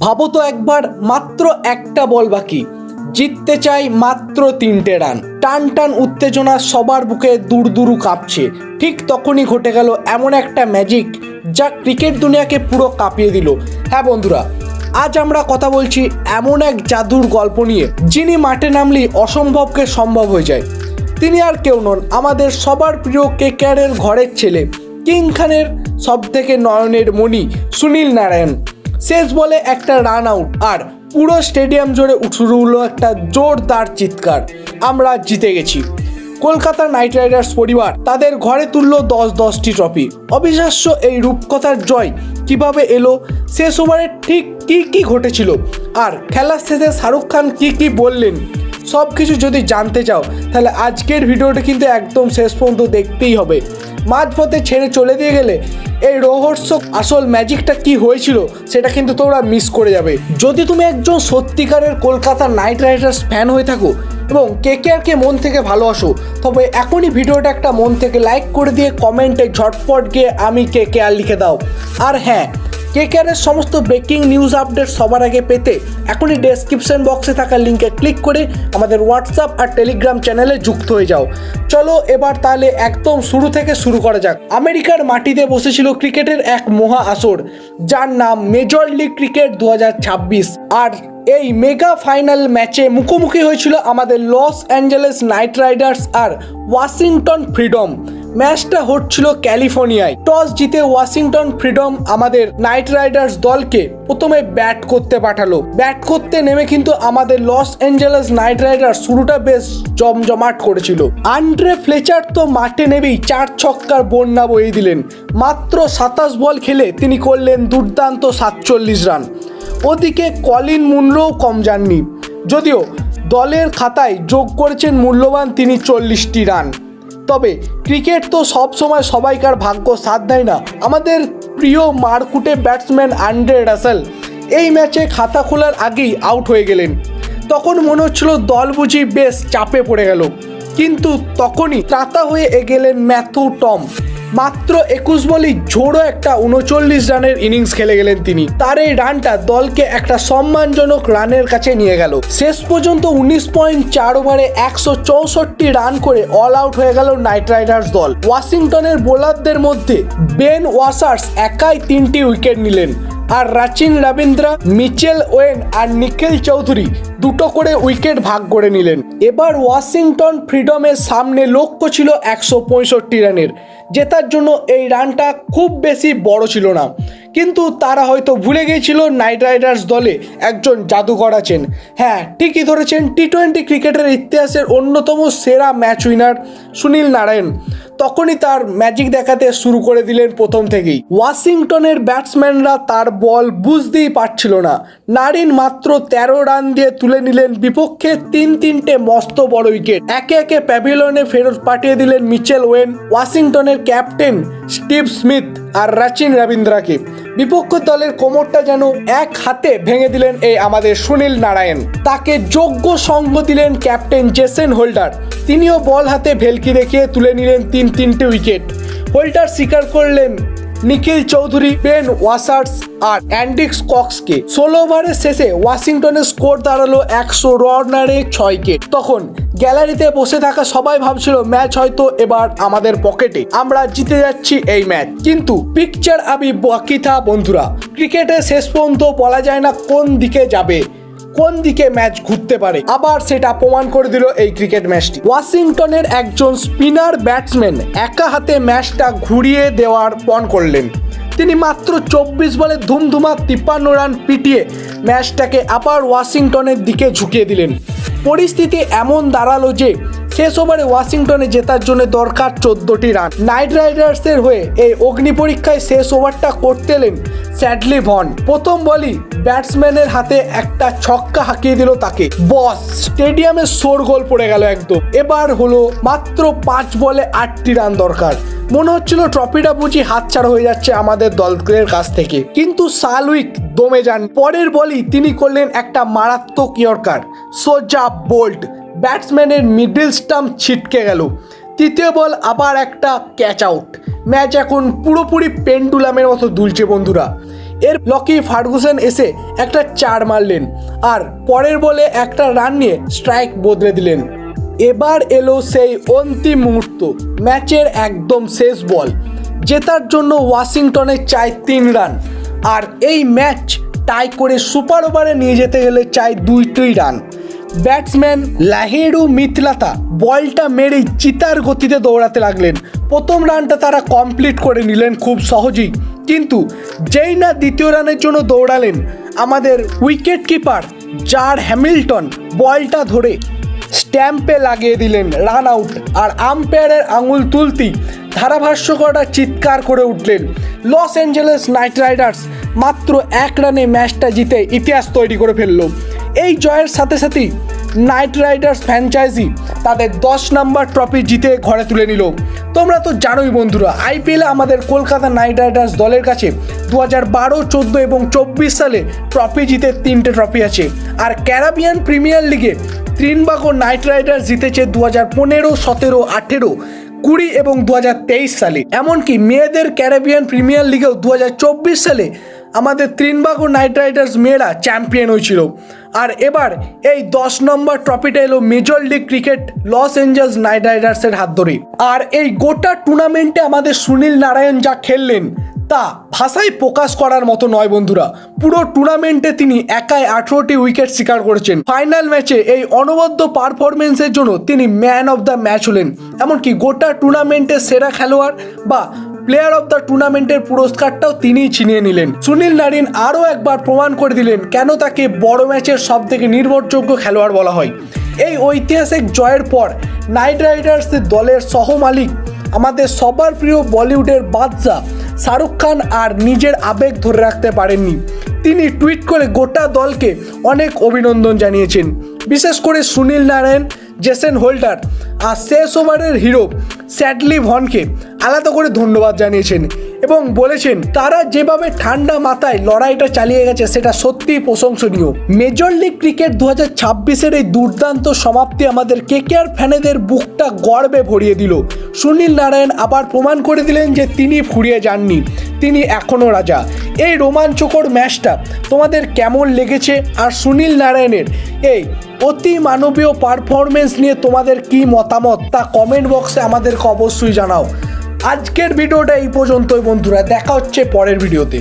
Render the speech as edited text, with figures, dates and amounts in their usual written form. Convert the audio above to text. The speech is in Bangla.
ভাবো তো একবার, মাত্র একটা বল বাকি, জিততে চাই মাত্র 3টে রান। টান টান উত্তেজনা সবার বুকে দূর দূর কাঁপছে। ঠিক তখনই ঘটে গেল এমন একটা ম্যাজিক যা ক্রিকেট দুনিয়াকে পুরো কাঁপিয়ে দিল। হ্যাঁ বন্ধুরা, আজ আমরা কথা বলছি এমন এক জাদুর গল্প নিয়ে, যিনি মাঠে নামলেই অসম্ভবকে সম্ভব হয়ে যায়। তিনি আর কেউ নন, আমাদের সবার প্রিয় কেকেআরের ঘরের ছেলে, কিং খানের সব থেকে নয়নের মণি সুনীল নারায়ণ। শেষ বলে একটা রান আউট আর পুরো স্টেডিয়াম জুড়ে শুরু হলো একটা জোরদার চিৎকার, আমরা জিতে গেছি। কলকাতা নাইট রাইডার্স পরিবার তাদের ঘরে তুললো 10-10টি ট্রফি। অবিশ্বাস্য এই রূপকথার জয় কিভাবে এলো, শেষ ওভারে ঠিক কি ঘটেছিল, আর খেলার শেষে শাহরুখ খান কি বললেন, সব কিছু যদি জানতে চাও তাহলে আজকের ভিডিওটা কিন্তু একদম শেষ পর্যন্ত দেখতেই হবে। মাঝপথে ছেড়ে চলে দিয়ে গেলে এই রহস্য আসল ম্যাজিকটা কি হয়েছিল সেটা কিন্তু তোমরা মিস করে যাবে। যদি তুমি একজন সত্যিকারের কলকাতা নাইট রাইডার্স ফ্যান হয়ে থাকো এবং কেকেআরকে মন থেকে ভালোবাসো, তবে এখনই ভিডিওটা একটা মন থেকে লাইক করে দিয়ে কমেন্টে ঝটপট গিয়ে আমি কেকেআর লিখে দাও। আর হ্যাঁ, কেকেআরের সমস্ত ব্রেকিং নিউজ আপডেট সবার আগে পেতে এখনই ডেসক্রিপশন বক্সে থাকা লিঙ্কে ক্লিক করে আমাদের হোয়াটসঅ্যাপ আর টেলিগ্রাম চ্যানেলে যুক্ত হয়ে যাও। চলো এবার তাহলে একদম শুরু থেকে শুরু করা যাক। আমেরিকার মাটিতে বসেছিল ক্রিকেটের এক মহা আসর, যার নাম মেজর লিগ ক্রিকেট 2026। আর এই মেগা ফাইনাল ম্যাচে মুখোমুখি হয়েছিল আমাদের লস অ্যাঞ্জেলেস নাইট রাইডার্স আর ওয়াশিংটন ফ্রিডম। ম্যাচটা হচ্ছিল ক্যালিফোর্নিয়ায়। টস জিতে ওয়াশিংটন ফ্রিডম আমাদের নাইট রাইডার্স দলকে প্রথমে ব্যাট করতে পাঠালো। ব্যাট করতে নেমে কিন্তু আমাদের লস অ্যাঞ্জেলেস নাইট রাইডার্স শুরুটা বেশ জমজমাট করেছিল। আন্দ্রে ফ্লেচার তো মাঠে নেমেই 4 ছক্কার বন্যা বইয়ে দিলেন। মাত্র 27 বল খেলে তিনি করলেন দুর্দান্ত 47 রান। ওদিকে কলিন মুনরোও কম যাননি, যদিও দলের খাতায় যোগ করেছেন মূল্যবান তিনি 40টি রান। তবে ক্রিকেট তো সব সময় সবাইকার ভাগ্য সাথ দেয় না। আমাদের প্রিয় মারকুটে ব্যাটসম্যান আন্দ্রে রাসেল এই ম্যাচে খাতা খোলার আগেই আউট হয়ে গেলেন। তখন মনে হচ্ছিল দল বুঝি বেশ চাপে পড়ে গেল, কিন্তু তখনই ত্রাতা হয়ে এগেলেন ম্যাথু টম। মাত্র 21 বলেই ঝোড়ো একটা 39 রানের ইনিংস খেলে গেলেন তিনি। তার এই রানটা দলকে একটা সম্মানজনক রানের কাছে নিয়ে গেল। শেষ পর্যন্ত 19.4 ওভারে 164 রান করে অল আউট হয়ে গেল নাইট রাইডার্স দল। ওয়াশিংটনের বোলারদের মধ্যে বেন ওয়াসার্স একাই 3টি উইকেট নিলেন, আর রাচিন রবীন্দ্র, মিচেল ওয়েন আর নিখিল চৌধুরী 2টো করে উইকেট ভাগ করে নিলেন। এবার ওয়াশিংটন ফ্রিডমের সামনে লক্ষ্য ছিল 165 রানের। জেতার জন্য এই রানটা খুব বেশি বড় ছিল না, কিন্তু তারা হয়তো ভুলে গিয়েছিল নাইট রাইডার্স দলে একজন জাদুকর আছেন। হ্যাঁ, ঠিকই ধরেছেন, টি-20 ক্রিকেটের ইতিহাসের অন্যতম সেরা ম্যাচ উইনার সুনীল নারায়ণ তখনই তার ম্যাজিক দেখাতে শুরু করে দিলেন প্রথম থেকেই। ওয়াশিংটনের ব্যাটসম্যানরা তার বল বুঝতেই পারছিল না। নারিন মাত্র 13 রান দিয়ে তুলে নিলেন বিপক্ষে 3-3টে মস্ত বড় উইকেট। একে একে প্যাভিলিয়নে ফেরত পাঠিয়ে দিলেন মিচেল ওয়েন, ওয়াশিংটনের ক্যাপ্টেন স্টিভ স্মিথ আর রাচিন রবীন্দ্রকে। বিপক্ষ দলের কোমরটা যেন এক হাতে ভেঙে দিলেন এই আমাদের সুনীল নারায়ণ। তাকে যোগ্য সঙ্গ দিলেন ক্যাপ্টেন জেসন হোল্ডার। তিনিও বল হাতে ভেলকি দেখিয়ে তুলে নিলেন 3-3টে উইকেট। হোল্ডার স্বীকার করলেন নিখিল চৌধুরী, বেন ওয়াসার্স আর অ্যান্ডিক্স কক্সকে। 16 ওভারের শেষে ওয়াশিংটনের স্কোর দাঁড়ালো 100 রানে 6 উইকেট। তখন গ্যালারিতে বসে থাকা সবাই ভাবছিল ম্যাচ হয়তো এবার আমাদের পকেটে, আমরা জিতে যাচ্ছি এই ম্যাচ। কিন্তু পিকচার আবি বাকি থা বন্ধুরা। ক্রিকেটে শেষ পর্যন্ত বলা যায় না কোন দিকে যাবে, কোন দিকে ম্যাচ ঘুরতে পারে। আবার সেটা প্রমাণ করে দিল এই ক্রিকেট ম্যাচটি। ওয়াশিংটনের একজন স্পিনার ব্যাটসম্যান একা হাতে ম্যাচটা ঘুরিয়ে দেওয়ার পণ করলেন। তিনি মাত্র 24 বলে ধুমধুমা 53 রান পিটিয়ে ম্যাচটাকে আবার ওয়াশিংটনের দিকে ঝুঁকিয়ে দিলেন। পরিস্থিতি এমন দাঁড়ালো যে শেষ ওভারে ওয়াশিংটনে জেতার জন্য দরকার 14টি রান। নাইট রাইডার্সের হয়ে এই অগ্নি পরীক্ষায় শেষ ওভারটা করতে এলেন স্যাডলি ভন। প্রথম বলই ব্যাটসম্যানের হাতে একটা ছক্কা হাঁকিয়ে দিল তাকে। বস, স্টেডিয়ামে শোরগোল পড়ে গেল একদম। এবার হলো মাত্র 5 বলে 8টি রান দরকার। মনে হচ্ছিল ট্রফিটা বুঝি হাতছাড়া হয়ে যাচ্ছে আমাদের দলের কাছ থেকে, কিন্তু সালউইক দমে যান। পরের বলই তিনি করলেন একটা মারাত্মক ইয়র্কার, সোজা বোল্ট। ব্যাটসম্যানের মিডল স্টাম্প ছিটকে গেল। তৃতীয় বল আবার একটা ক্যাচ আউট। ম্যাচ এখন পুরোপুরি পেন্ডুলামের মতো দুলছে বন্ধুরা। এর লকি ফার্গুসন এসে একটা 4 মারলেন আর পরের বলে একটা রান নিয়ে স্ট্রাইক বদলে দিলেন। এবার এলো সেই অন্তিম মুহূর্ত, ম্যাচের একদম শেষ বল। জেতার জন্য ওয়াশিংটনের চাই 3 রান, আর এই ম্যাচ টাই করে সুপার ওভারে নিয়ে যেতে গেলে চাই 2টি রান। ব্যাটসম্যান লাহিরু মিথলাতা বলটা মেরেই চিতার গতিতে দৌড়াতে লাগলেন। প্রথম রানটা তারা কমপ্লিট করে নিলেন খুব সহজেই, কিন্তু যেই না দ্বিতীয় রানের জন্য দৌড়ালেন, আমাদের উইকেট কিপার জার হ্যামিল্টন বলটা ধরে স্ট্যাম্পে লাগিয়ে দিলেন রান আউট। আর আম্পায়ারের আঙুল তুলতেই ধারাভাষ্যকররা চিৎকার করে উঠলেন। লস অ্যাঞ্জেলেস নাইট রাইডার্স মাত্র 1 রানে ম্যাচটা জিতে ইতিহাস তৈরি করে ফেলল। এই জয়ের সাথে সাথেই নাইট রাইডার্স ফ্র্যাঞ্চাইজি তাদের 10 নম্বর ট্রফি জিতে ঘরে তুলে নিল। তোমরা তো জানোই বন্ধুরা, আইপিএলে আমাদের কলকাতা নাইট রাইডার্স দলের কাছে 2012, 14 এবং 24 সালে ট্রফি জিতে 3টে ট্রফি আছে। আর ক্যারিবিয়ান প্রিমিয়ার লিগে ত্রিনবাগো নাইট রাইডার্স জিতেছে 2015, 17, 18, 20 এবং 2023 সালে। এমনকি মেয়েদের ক্যারিবিয়ান প্রিমিয়ার লিগেও 2024 সালে আমাদের ত্রিনবাগো নাইট রাইডার্স মেয়েরা চ্যাম্পিয়ন হয়েছিল। আর এবার এই 10 নম্বর ট্রফিটা এলো major league cricket Los Angeles knight রাইডার্সের হাত ধরে। আর এই গোটা টুর্নামেন্টে আমাদের সুনীল নারায়ণ যা খেললেন তা ভাষায় প্রকাশ করার মতো নয় বন্ধুরা। পুরো টুর্নামেন্টে তিনি একাই 18টি উইকেট শিকার করেছেন। ফাইনাল ম্যাচে এই অনবদ্য পারফরমেন্সের জন্য তিনি ম্যান অফ দ্য ম্যাচ হলেন। এমনকি গোটা টুর্নামেন্টের সেরা খেলোয়াড় বা প্লেয়ার অফ দ্য টুর্নামেন্টের পুরস্কারটাও তিনিই ছিনিয়ে নিলেন। সুনীল নারিন আরও একবার প্রমাণ করে দিলেন কেন তাকে বড় ম্যাচের সবথেকে নির্ভরযোগ্য খেলোয়াড় বলা হয়। এই ঐতিহাসিক জয়ের পর নাইট রাইডার্সের দলের সহমালিক আমাদের সবার প্রিয় বলিউডের বাদশা শাহরুখ খান আর নিজের আবেগ ধরে রাখতে পারেননি। তিনি টুইট করে গোটা দলকে অনেক অভিনন্দন জানিয়েছেন, বিশেষ করে সুনীল নারায়ণ, জেসন হোল্ডার আর শেষ ওভারের হিরো স্যাডলি ভনকে আলাদা করে ধন্যবাদ জানিয়েছেন এবং বলেছেন তারা যেভাবে ঠান্ডা মাথায় লড়াইটা চালিয়ে গেছে সেটা সত্যিই প্রশংসনীয়। মেজর লিগ ক্রিকেট 2026-এর এই দুর্দান্ত সমাপ্তি আমাদের কেকেআর ফ্যানেদের বুকটা গর্বে ভরিয়ে দিল। সুনীল নারায়ণ আবার প্রমাণ করে দিলেন যে তিনি ফুরিয়ে যাননি, তিনি এখনও রাজা। এই রোমাঞ্চকর ম্যাচটা তোমাদের কেমন লেগেছে আর সুনীল নারায়ণের এই অতি মানবীয় পারফরমেন্স নিয়ে তোমাদের কি মতামত তা কমেন্ট বক্সে আমাদেরকে অবশ্যই জানাও। আজকের ভিডিওটা এই পর্যন্তই বন্ধুরা, দেখা হচ্ছে পরের ভিডিওতে।